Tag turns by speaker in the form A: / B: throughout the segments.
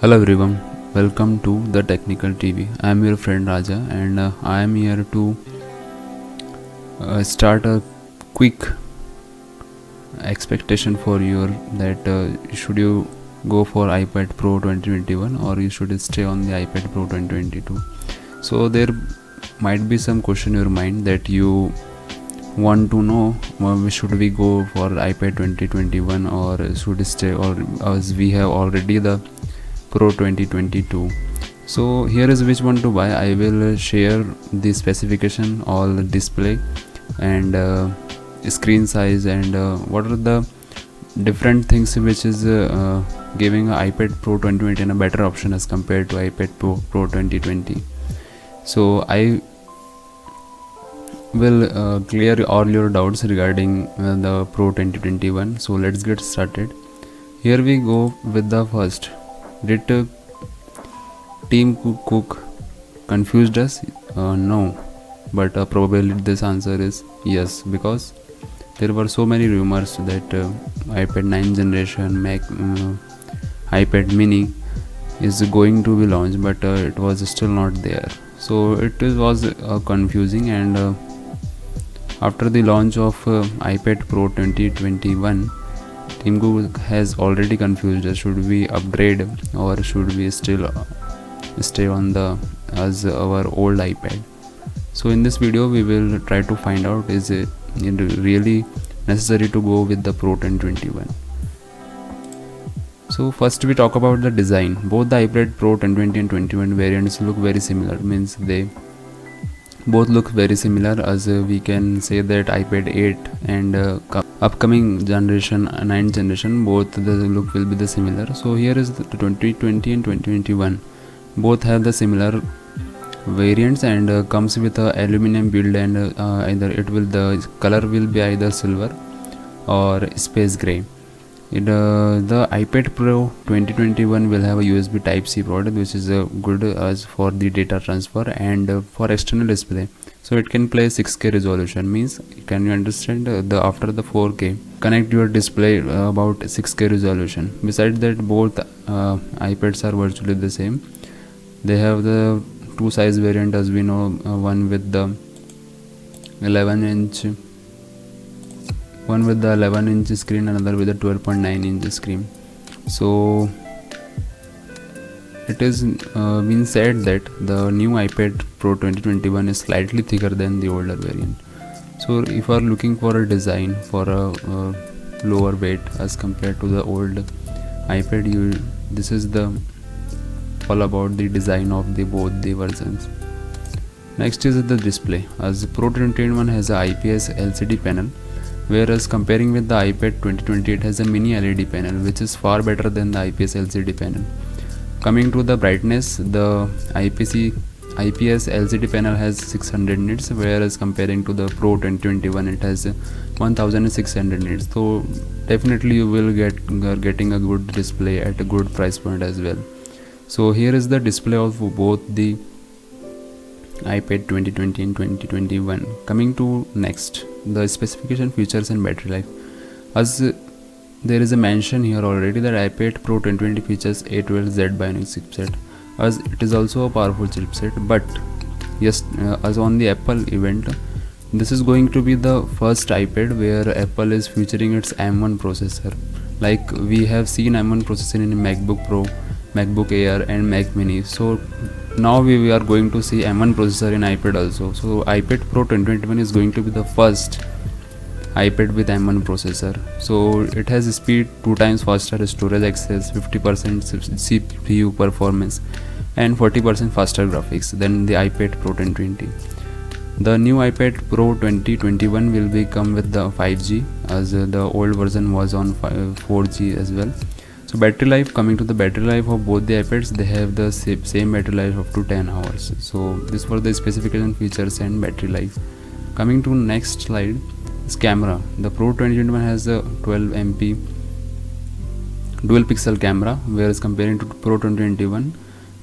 A: Hello everyone, welcome to the Technical TV. I am your friend Raja and I am here to start a quick expectation for you that should you go for iPad Pro 2021 or you should stay on the iPad Pro 2022. So there might be some question in your mind that you want to know should we go for iPad 2021 or should stay, or as we have already the Pro 2022. So here is which one to buy. I will share the specification, all display and screen size and what are the different things which is giving iPad Pro 2020 a better option as compared to iPad Pro 2020. So I will clear all your doubts regarding the Pro 2021. So let's get started. Here we go with the first. Did Tim Cook confused us? No, but probably this answer is yes, because there were so many rumors that iPad 9 generation, iPad mini is going to be launched, but it was still not there. So it was confusing, and after the launch of iPad Pro 2021, Tim Cook has already confused us. Should we upgrade or should we still stay on the as our old iPad? So in this video we will try to find out is it really necessary to go with the Pro 2021. So first we talk about the design. Both the iPad Pro 2020 and 2021 variants look very similar, means they both look very similar, as we can say that iPad 8 and upcoming generation 9 generation, both the look will be the similar. So here is the 2020 and 2021, both have the similar variants and comes with a aluminum build, and either it will the color will be either silver or space gray. The iPad Pro 2021 will have a USB Type-C port, which is good as for the data transfer and for external display. So it can play 6K resolution, means can you understand the after the 4K connect your display about 6K resolution. Besides that, both iPads are virtually the same. They have the two size variant, as we know, one with the 11-inch screen, another with a 12.9-inch screen. So it is been said that the new iPad Pro 2021 is slightly thicker than the older variant. So if you are looking for a design for a lower weight as compared to the old iPad, this is the all about the design of the both the versions. Next is the display, as the Pro 2021 has a IPS LCD panel, whereas comparing with the iPad 2020 it has a mini LED panel, which is far better than the IPS LCD panel. Coming to the brightness, the IPS LCD panel has 600 nits, whereas comparing to the Pro 2021 it has 1600 nits. So definitely you will getting a good display at a good price point as well. So here is the display of both the iPad 2020 and 2021. Coming to next, the specification, features and battery life. As there is a mention here already that iPad Pro 2020 features A12Z Bionic chipset, as it is also a powerful chipset. But yes, as on the Apple event, this is going to be the first iPad where Apple is featuring its M1 processor. Like we have seen M1 processor in MacBook Pro, MacBook Air and Mac Mini. So now we are going to see M1 processor in iPad also. So iPad Pro 2021 is going to be the first iPad with M1 processor. So it has speed 2 times faster storage access, 50% CPU performance and 40% faster graphics than the iPad Pro 2020. The new iPad Pro 2021 will be come with the 5G, as the old version was on 4G as well. So battery life, coming to the battery life of both the iPads, they have the same battery life up to 10 hours. So this were the specification, features and battery life. Coming to next slide is camera. The Pro 2021 has a 12 MP dual pixel camera, whereas comparing to Pro 2021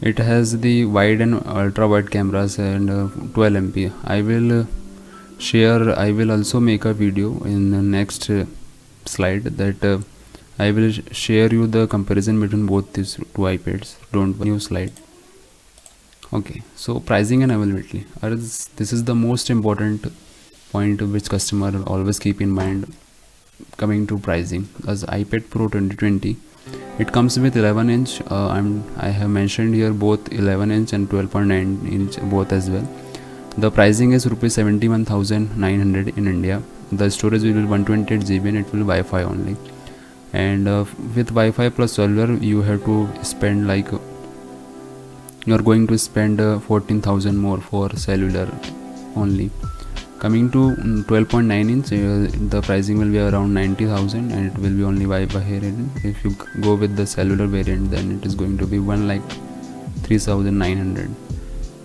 A: it has the wide and ultra wide cameras and 12 MP. I will also make a video in the next slide that I will share you the comparison between both these two iPads. Don't worry. New slide. Okay, so pricing and availability. This is the most important point which customer always keep in mind coming to pricing. As iPad Pro 2020, it comes with 11-inch. I have mentioned here both 11-inch and 12.9-inch both as well. The pricing is rupees 71,900 in India. The storage will be 128 GB and it will Wi-Fi only. And with Wi-Fi plus cellular, you have to spend like you are going to spend 14,000 more for cellular only. Coming to 12.9-inch, the pricing will be around 90,000 and it will be only Wi-Fi here. If you go with the cellular variant, then it is going to be 1,03,900.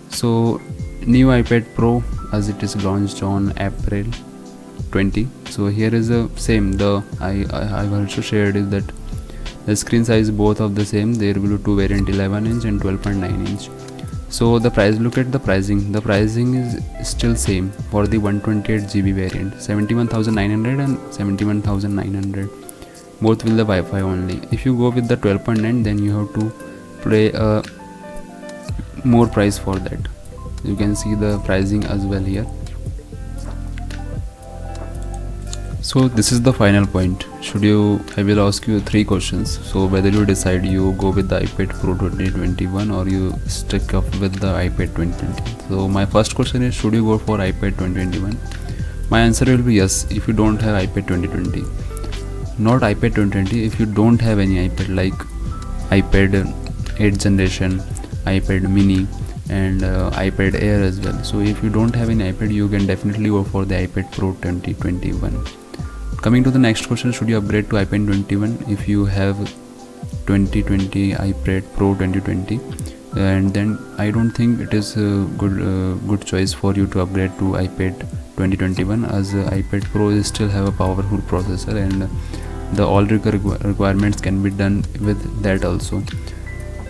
A: So new iPad Pro, as it is launched on April 20. So here is the same. I've also shared is that the screen size both of the same. There will be two variant, 11-inch and 12.9-inch. So the price, look at the pricing. The pricing is still same for the 128 GB variant, 71,900 and 71,900. Both will the Wi-Fi only. If you go with the 12.9, then you have to pay more price for that. You can see the pricing as well here. So this is the final point. I will ask you 3 questions. So whether you decide you go with the iPad Pro 2021 or you stick up with the iPad 2020. So my first question is, should you go for iPad 2021? My answer will be yes, if you don't have iPad 2020. Not iPad 2020, if you don't have any iPad like iPad 8th generation, iPad mini and iPad Air as well. So if you don't have any iPad, you can definitely go for the iPad Pro 2021. Coming to the next question, should you upgrade to iPad 21 if you have 2020 iPad Pro 2020? And then I don't think it is a good choice for you to upgrade to iPad 2021, as iPad Pro still have a powerful processor and the all requirements can be done with that also.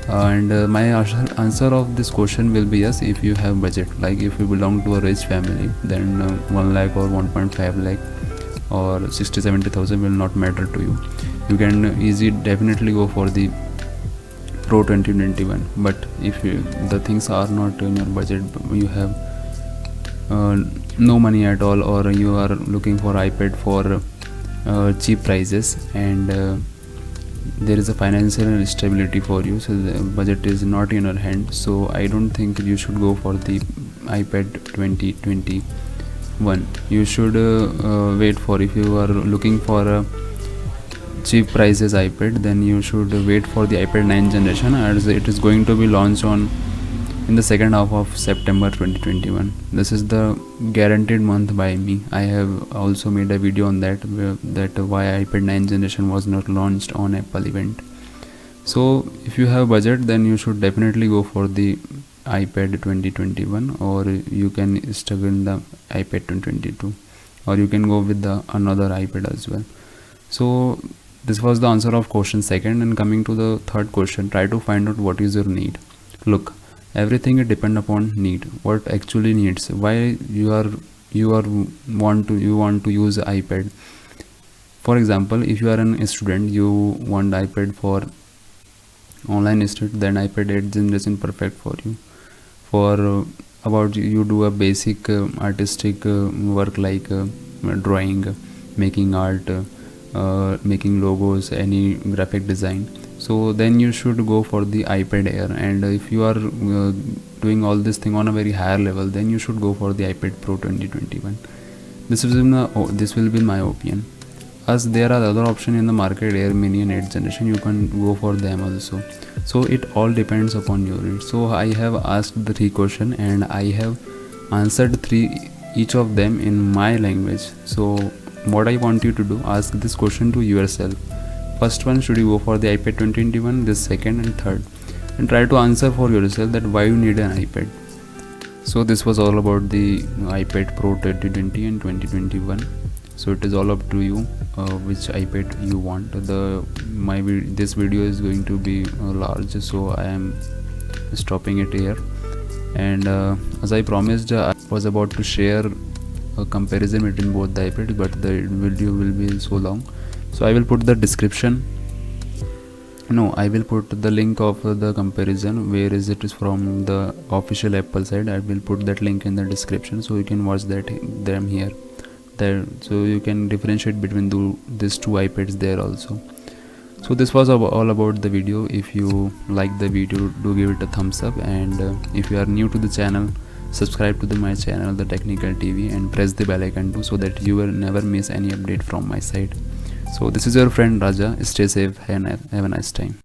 A: And my answer of this question will be yes, if you have budget. Like if you belong to a rich family, then 1 lakh or 1.5 lakh or 60-70,000 will not matter to you. You can definitely go for the Pro 2021. But if the things are not in your budget, you have no money at all, or you are looking for iPad for cheap prices, and there is a financial instability for you, so the budget is not in your hand, so I don't think you should go for the iPad 2021. You should wait for, if you are looking for a cheap prices iPad, then you should wait for the iPad 9th generation, as it is going to be launched in the second half of September 2021. This is the guaranteed month by me. I have also made a video on that why iPad 9th generation was not launched on Apple event. So if you have budget, then you should definitely go for the iPad 2021, or you can stick in the iPad 2022, or you can go with the another iPad as well. So this was the answer of question second. And coming to the third question, try to find out what is your need. Look, everything is depend upon need, what actually needs, why you want to use iPad. For example, if you are a student, you want iPad for online study, then iPad 8th generation perfect for you. For about you do a basic artistic work like drawing, making art, making logos, any graphic design, so then you should go for the iPad Air. And if you are doing all this thing on a very higher level, then you should go for the iPad Pro 2021. This will be my opinion. As there are other options in the market, Air Mini and 8th generation, you can go for them also. So it all depends upon your needs. So I have asked the 3 questions and I have answered each of them in my language. So what I want you to do, ask this question to yourself. First one, should you go for the iPad 2021? This second and third, and try to answer for yourself that why you need an iPad. So this was all about the iPad Pro 2020 and 2021. So it is all up to you which iPad you want. This video is going to be large, so I am stopping it here. And as I promised, I was about to share a comparison between both the iPad, but the video will be so long, so I will put the description No, I will put the link of the comparison where is it is from the official Apple side. I will put that link in the description so you can watch them here. There, so you can differentiate between these two iPads there also. So this was all about the video. If you like the video, do give it a thumbs up, and if you are new to the channel, subscribe to my channel, the Technical TV, and press the bell icon too, so that you will never miss any update from my side. So this is your friend Raja. Stay safe and have a nice time.